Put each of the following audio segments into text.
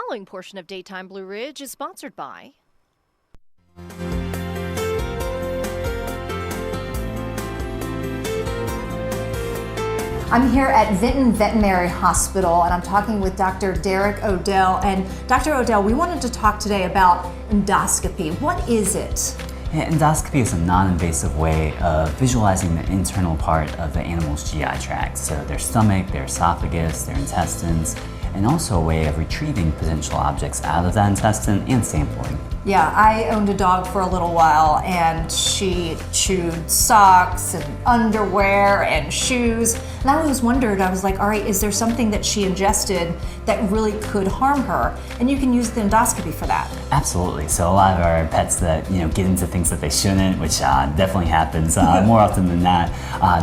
following portion of Daytime Blue Ridge is sponsored by I'm here at Vinton Veterinary Hospital and I'm talking with Dr. Derek Odell. And Dr. Odell, we wanted to talk today about endoscopy. What is it? Yeah, endoscopy is a non-invasive way of visualizing the internal part of the animal's GI tract, so their stomach, their esophagus, their intestines, and also a way of retrieving potential objects out of that intestine and sampling. Yeah, I owned a dog for a little while and she chewed socks and underwear and shoes. And I always wondered, I was like, all right, is there something that she ingested that really could harm her? And you can use the endoscopy for that. Absolutely. So a lot of our pets that get into things that they shouldn't, which definitely happens more often than not,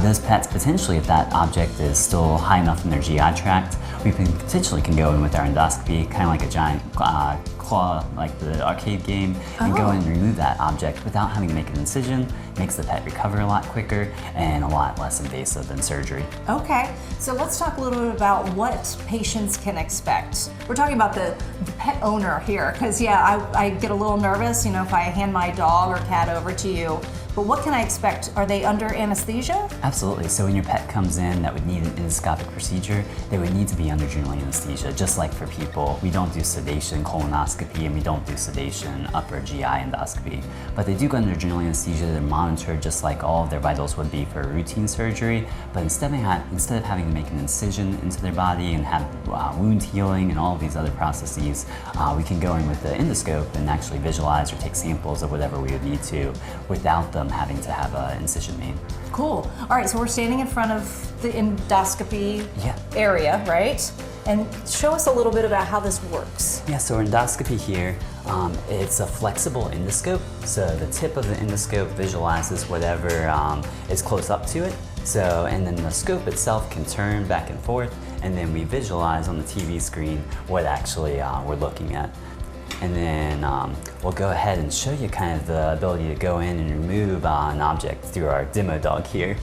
those pets potentially, if that object is still high enough in their GI tract, we potentially can go in with our endoscopy, kind of like a giant claw, like the arcade game, and go in and remove that object without having to make an incision. Makes the pet recover a lot quicker and a lot less invasive than surgery. Okay, so let's talk a little bit about what patients can expect. We're talking about the pet owner here, because yeah, I get a little nervous, if I hand my dog or cat over to you. But what can I expect? Are they under anesthesia? Absolutely. So when your pet comes in that would need an endoscopic procedure, they would need to be under general anesthesia, just like for people. We don't do sedation colonoscopy and we don't do sedation upper GI endoscopy. But they do go under general anesthesia. They're monitored just like all of their vitals would be for routine surgery. But instead of having to make an incision into their body and have wound healing and all of these other processes, we can go in with the endoscope and actually visualize or take samples of whatever we would need to without them having to have an incision made. Cool. All right, so we're standing in front of the endoscopy area, right? And show us a little bit about how this works. Yeah, so endoscopy here, it's a flexible endoscope. So the tip of the endoscope visualizes whatever is close up to it. So, and then the scope itself can turn back and forth, and then we visualize on the TV screen what actually we're looking at. And then we'll go ahead and show you kind of the ability to go in and remove an object through our demo dog here.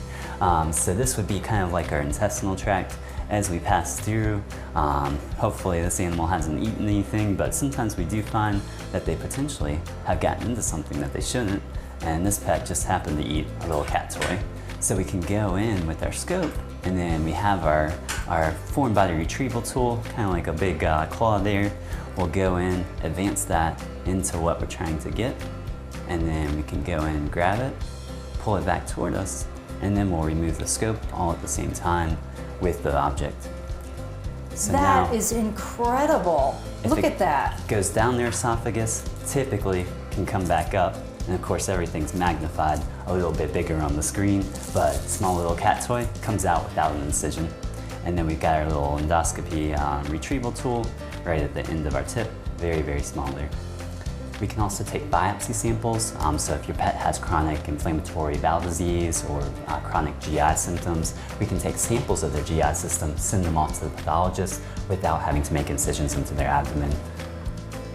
So this would be kind of like our intestinal tract as we pass through. Hopefully this animal hasn't eaten anything, but sometimes we do find that they potentially have gotten into something that they shouldn't, and this pet just happened to eat a little cat toy. So we can go in with our scope, and then we have our foreign body retrieval tool, kind of like a big claw there. We'll go in, advance that into what we're trying to get, and then we can go in and grab it, pull it back toward us, and then we'll remove the scope all at the same time with the object. So that is incredible. Look at that. Goes down their esophagus, typically can come back up, and of course everything's magnified a little bit bigger on the screen, but small little cat toy comes out without an incision. And then we've got our little endoscopy retrieval tool right at the end of our tip, very, very small there. We can also take biopsy samples, so if your pet has chronic inflammatory bowel disease or chronic GI symptoms, we can take samples of their GI system, send them off to the pathologist without having to make incisions into their abdomen.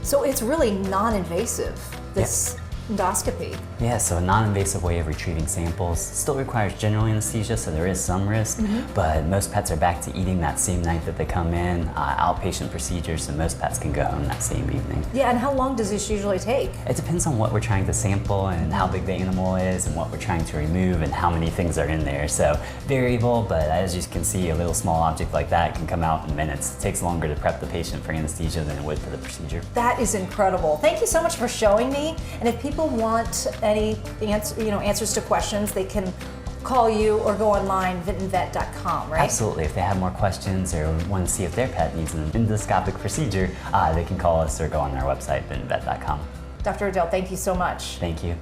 So it's really non-invasive, this endoscopy. Yeah, so a non-invasive way of retrieving samples. Still requires general anesthesia, so there is some risk, but most pets are back to eating that same night that they come in, outpatient procedure, so most pets can go home that same evening. Yeah, and how long does this usually take? It depends on what we're trying to sample and how big the animal is and what we're trying to remove and how many things are in there. So variable, but as you can see, a little small object like that can come out in minutes. It takes longer to prep the patient for anesthesia than it would for the procedure. That is incredible. Thank you so much for showing me. And if people want any answers to questions, they can call you or go online, vintonvet.com, right? Absolutely. If they have more questions or want to see if their pet needs an endoscopic procedure, they can call us or go on our website, vintonvet.com. Dr. Odell, thank you so much. Thank you.